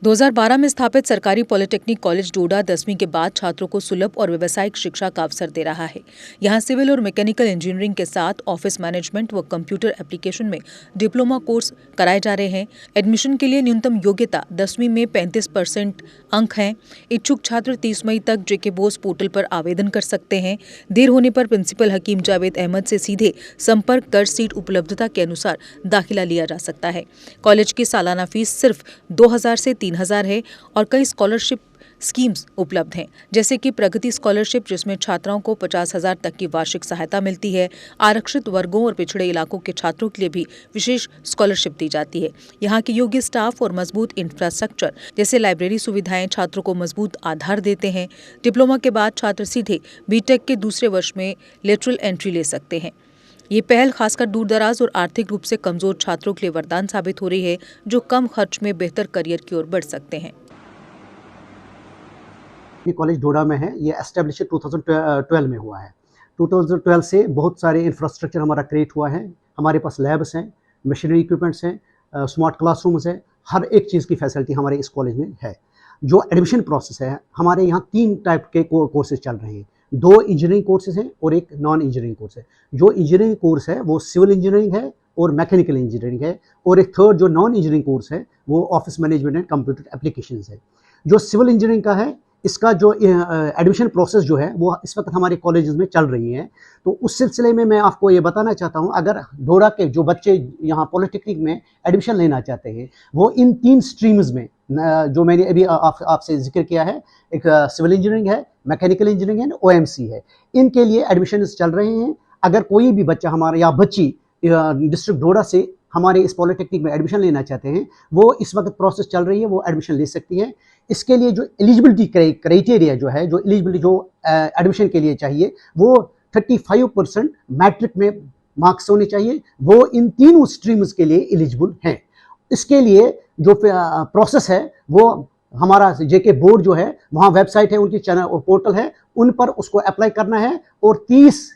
2012 में स्थापित सरकारी पॉलिटेक्निक कॉलेज डोडा 10वीं के बाद छात्रों को सुलभ और व्यावसायिक शिक्षा का अवसर दे रहा है। यहाँ सिविल और मैकेनिकल इंजीनियरिंग के साथ ऑफिस मैनेजमेंट व कंप्यूटर एप्लीकेशन में डिप्लोमा कोर्स कराए जा रहे हैं। एडमिशन के लिए न्यूनतम योग्यता 10वीं में 35% अंक हैं। इच्छुक छात्र 30 मई तक जेके बोस पोर्टल पर आवेदन कर सकते हैं। देर होने पर प्रिंसिपल हकीम जावेद अहमद से सीधे संपर्क कर सीट उपलब्धता के अनुसार दाखिला लिया जा सकता है। कॉलेज की सालाना फीस सिर्फ 2000 से 3000 है और कई स्कॉलरशिप स्कीम्स उपलब्ध हैं, जैसे कि प्रगति स्कॉलरशिप, जिसमें छात्राओं को 50,000 तक की वार्षिक सहायता मिलती है। आरक्षित वर्गों और पिछड़े इलाकों के छात्रों के लिए भी विशेष स्कॉलरशिप दी जाती है। यहाँ के योग्य स्टाफ और मजबूत इंफ्रास्ट्रक्चर जैसे लाइब्रेरी सुविधाएं छात्रों को मजबूत आधार देते हैं। डिप्लोमा के बाद छात्र सीधे बीटेक के दूसरे वर्ष में लेटरल एंट्री ले सकते हैं। ये पहल खासकर दूरदराज और आर्थिक रूप से कमजोर छात्रों के लिए वरदान साबित हो रही है, जो कम खर्च में बेहतर करियर की ओर बढ़ सकते हैं। ये कॉलेज डोडा में है। ये एस्टेब्लिश 2012 में हुआ है। 2012 से बहुत सारे इंफ्रास्ट्रक्चर हमारा क्रिएट हुआ है। हमारे पास लैब्स हैं, मशीनरी इक्विपमेंट्स हैं, स्मार्ट क्लासरूम्स हैं। हर एक चीज़ की फैसिलिटी हमारे इस कॉलेज में है। जो एडमिशन प्रोसेस है, हमारे यहाँ 3 टाइप के कोर्सेज चल रहे हैं। 2 इंजीनियरिंग कोर्सेज हैं और एक नॉन इंजीनियरिंग कोर्स है। जो इंजीनियरिंग कोर्स है वो सिविल इंजीनियरिंग है और मैकेनिकल इंजीनियरिंग है, और एक थर्ड जो नॉन इंजीनियरिंग कोर्स है वो office management and computer applications है। जो सिविल इंजीनियरिंग का है, इसका जो एडमिशन प्रोसेस जो है वो इस वक्त हमारे कॉलेजेस में चल रही है। तो उस सिलसिले में मैं आपको ये बताना चाहता हूँ, अगर डोडा के जो बच्चे यहाँ पॉलिटेक्निक में एडमिशन लेना चाहते हैं, वो इन 3 स्ट्रीम्स में जो मैंने अभी आपसे जिक्र किया है, एक सिविल इंजीनियरिंग है, मैकेनिकल इंजीनियरिंग है, ओएमसी है, इनके लिए एडमिशन चल रहे हैं। अगर कोई भी बच्चा हमारा या बच्ची डिस्ट्रिक्ट डोडा से हमारे इस पॉलिटेक्निक में एडमिशन लेना चाहते हैं, वो इस वक्त प्रोसेस चल रही है, वो एडमिशन ले सकती है। इसके लिए जो एलिजिबिलिटी क्राइटेरिया जो है, जो एलिजिबिलिटी जो एडमिशन के लिए चाहिए, वो 35% मैट्रिक में मार्क्स होने चाहिए। वो इन तीनों स्ट्रीम्स के लिए एलिजिबल हैं। इसके लिए जो प्रोसेस है वो हमारा जेके बोर्ड जो है, वहाँ वेबसाइट है, उनकी चैनल और पोर्टल है, उन पर उसको अप्लाई करना है, और 30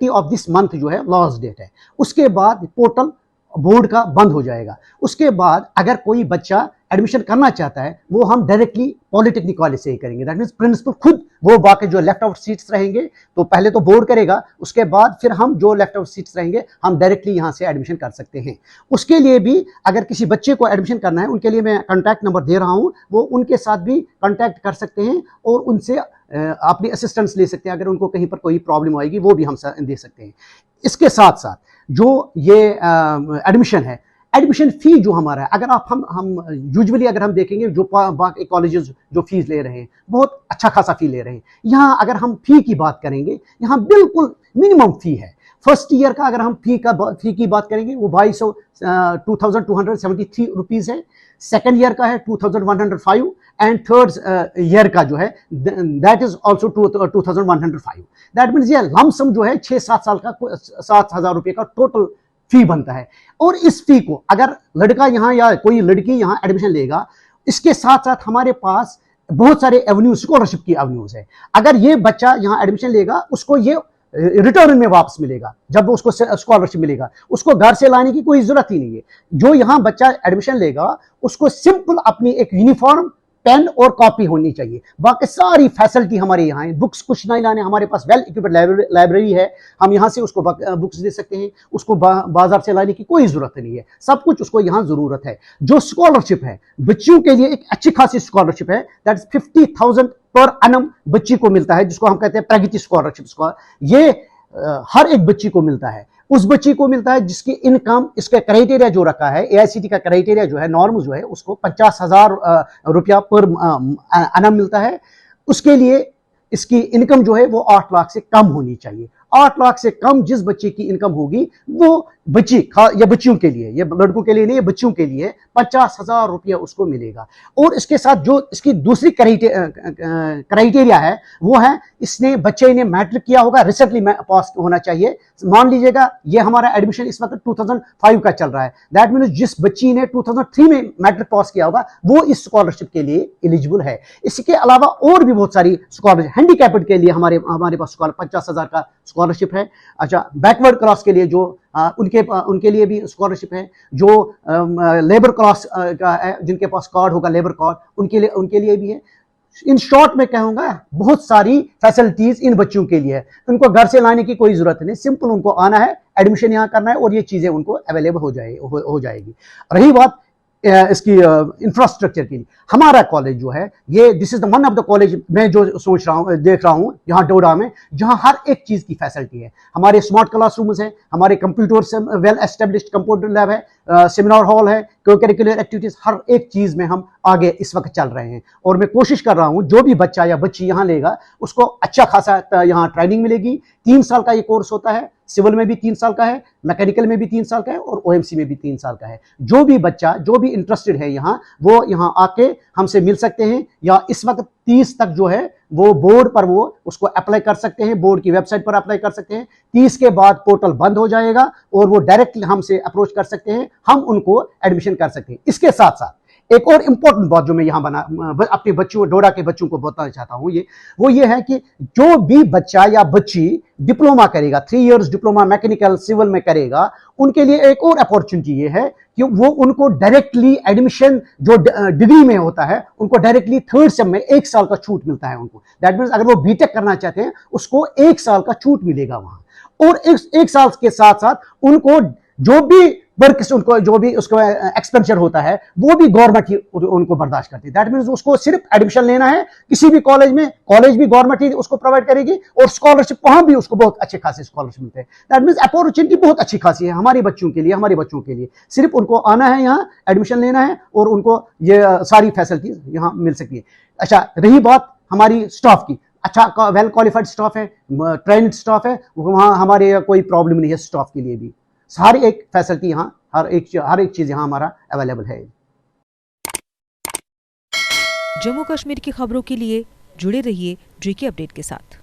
ऑफ दिस मंथ जो है लास्ट डेट है। उसके बाद पोर्टल बोर्ड का बंद हो जाएगा। उसके बाद अगर कोई बच्चा एडमिशन करना चाहता है, वो हम डायरेक्टली पॉलिटेक्निक कॉलेज से ही करेंगे। दैट मीन्स प्रिंसिपल खुद वो बाकी जो लेफ्ट आउट सीट्स रहेंगे, तो पहले तो बोर्ड करेगा, उसके बाद फिर हम जो लेफ्ट आउट सीट्स रहेंगे हम डायरेक्टली यहाँ से एडमिशन कर सकते हैं। उसके लिए भी अगर किसी बच्चे को एडमिशन करना है, उनके लिए मैं कॉन्टैक्ट नंबर दे रहा हूँ, वो उनके साथ भी कॉन्टैक्ट कर सकते हैं और उनसे अपनी असिस्टेंस ले सकते हैं। अगर उनको कहीं पर कोई प्रॉब्लम आएगी वो भी हम दे सकते हैं। इसके साथ साथ जो ये एडमिशन है, एडमिशन फी जो हमारा है, अगर आप हम यूजुअली अगर हम देखेंगे जो बाकी कॉलेजेस जो फीस ले रहे हैं, बहुत अच्छा खासा फी ले रहे हैं। यहाँ अगर हम फी की बात करेंगे, यहाँ बिल्कुल मिनिमम फी है। फर्स्ट ईयर का अगर हम फी की बात करेंगे, वो 2273 रुपीज़ है। सेकेंड ईयर का है 2105, एंड थर्ड ईयर का जो है that is also 2105। That means ये लमसम जो है 6-7 साल का 7,000 रुपये का टोटल फी बनता है। और इस फी को अगर लड़का यहाँ या कोई लड़की यहाँ एडमिशन लेगा, इसके साथ साथ हमारे पास बहुत सारे एवेन्यूज, स्कॉलरशिप की एवेन्यूज है। अगर ये बच्चा यहाँ एडमिशन लेगा, उसको ये रिटर्न में वापस मिलेगा। जब उसको स्कॉलरशिप मिलेगा, उसको घर से लाने की कोई जरूरत ही नहीं है। जो यहाँ बच्चा एडमिशन लेगा, उसको सिंपल अपनी एक यूनिफॉर्म, पेन और कॉपी होनी चाहिए। बाकी सारी फैसिलिटी हमारे यहाँ है। बुक्स कुछ नहीं लाने, हमारे पास वेल इक्विप्ड लाइब्रेरी है, हम यहाँ से उसको बुक्स दे सकते हैं। उसको बाजार से लाने की कोई जरूरत नहीं है, सब कुछ उसको यहाँ जरूरत है। जो स्कॉलरशिप है बच्चियों के लिए, एक अच्छी खासी स्कॉलरशिप है, दैट इज 50,000 पर एनम बच्ची को मिलता है, जिसको हम कहते हैं प्रगति स्कॉलरशिप। ये हर एक बच्ची को मिलता है। उस बच्ची को मिलता है जिसकी इनकम, इसका क्राइटेरिया जो रखा है, एआईसीटी का क्राइटेरिया जो है, नॉर्म जो है, उसको 50,000 रुपया पर एनम मिलता है। उसके लिए इसकी इनकम जो है वो 8 लाख से कम होनी चाहिए। 8 लाख से कम जिस बच्चे की इनकम होगी, वो बच्ची, या बच्चियों के लिए, ये लड़कों के लिए नहीं, ये बच्चियों के लिए 50,000 रुपया उसको मिलेगा। और इसके साथ जो इसकी दूसरी क्राइटेरिया है, वो है इसने, बच्चे ने मैट्रिक किया होगा, रिसेंटली पास होना चाहिए। मान लीजिएगा ये हमारा एडमिशन इस वक्त 2005 का चल रहा है। दैट मीन्स जिस बच्ची ने 2003 में मैट्रिक पास किया होगा, वो इस स्कॉलरशिप के लिए एलिजिबल है। इसके अलावा और भी बहुत सारी स्कॉलरशिप, हैंडीकैप्ड के लिए हमारे पास 50,000 का स्कॉलरशिप है। अच्छा, बैकवर्ड क्लास के लिए जो उनके लिए भी स्कॉलरशिप है। जो लेबर क्लास का है, जिनके पास कार्ड होगा लेबर कार्ड, उनके लिए भी है। इन शॉर्ट में कहूंगा बहुत सारी फैसिलिटीज इन बच्चों के लिए है। उनको घर से लाने की कोई जरूरत नहीं, सिंपल उनको आना है, एडमिशन यहाँ करना है और ये चीजें उनको अवेलेबल हो जाएगी। रही बात इसकी इंफ्रास्ट्रक्चर की, हमारा कॉलेज जो है ये this is the one of the college मैं जो सोच रहा हूँ देख रहा हूँ यहाँ डोडा में, जहाँ हर एक चीज की फैसिलिटी है। हमारे स्मार्ट क्लासरूम्स हैं, हमारे computer well established computer lab है, सेमिनार हॉल है, को-करिकुलर एक्टिविटीज, हर एक चीज में हम आगे इस वक्त चल रहे हैं। और मैं कोशिश कर रहा हूँ जो भी बच्चा या बच्ची यहाँ लेगा उसको अच्छा खासा यहाँ ट्रेनिंग मिलेगी। 3 साल का ये कोर्स होता है, सिविल में भी 3 साल का है, मैकेनिकल में भी 3 साल का है और ओएमसी में भी 3 साल का है। जो भी बच्चा जो भी इंटरेस्टेड है यहाँ, वो यहाँ आके हमसे मिल सकते हैं, या इस वक्त 30 तक जो है वो बोर्ड पर वो उसको अप्लाई कर सकते हैं, बोर्ड की वेबसाइट पर अप्लाई कर सकते हैं। 30 के बाद पोर्टल बंद हो जाएगा और वो डायरेक्टली हमसे अप्रोच कर सकते हैं, हम उनको एडमिशन कर सकते हैं। इसके साथ साथ एक और इंपॉर्टेंट बात जो मैं यहाँ अपने बच्चों, डोडा के बच्चों को बताना चाहता हूँ, वो ये है कि जो भी बच्चा या बच्ची डिप्लोमा करेगा, 3 इयर्स डिप्लोमा मैकेनिकल सिविल में करेगा, उनके लिए एक और अपॉर्चुनिटी ये है कि वो उनको डायरेक्टली एडमिशन जो डिग्री में होता है, उनको डायरेक्टली 3rd सेम में 1 साल का छूट मिलता है उनको। दैट मीन्स अगर वो बीटेक करना चाहते हैं उसको 1 साल का छूट मिलेगा वहां। और 1 साल के साथ साथ उनको जो भी वर्क, उनको जो भी उसका एक्सपेंडिचर होता है वो भी गवर्नमेंट ही उनको बर्दाश्त करती है। दैट मीन्स उसको सिर्फ एडमिशन लेना है किसी भी कॉलेज में, कॉलेज भी गवर्नमेंट ही उसको प्रोवाइड करेगी और स्कॉलरशिप वहां भी उसको बहुत अच्छे खासे स्कॉलरशिप मिलते हैं। दैट मीन्स अपॉर्चुनिटी बहुत अच्छी खासी है हमारे बच्चों के लिए। सिर्फ उनको आना है, यहाँ एडमिशन लेना है और उनको ये सारी फैसिलिटीज यहाँ मिल सकती है। अच्छा, रही बात हमारी स्टाफ की, अच्छा वेल क्वालिफाइड स्टाफ है, ट्रेंड स्टाफ है, वहाँ हमारे कोई प्रॉब्लम नहीं है स्टाफ के लिए भी। सारी एक फैसिलिटी यहाँ, हर एक चीज यहाँ हमारा अवेलेबल है। जम्मू कश्मीर की खबरों के लिए जुड़े रहिए JK अपडेट के साथ।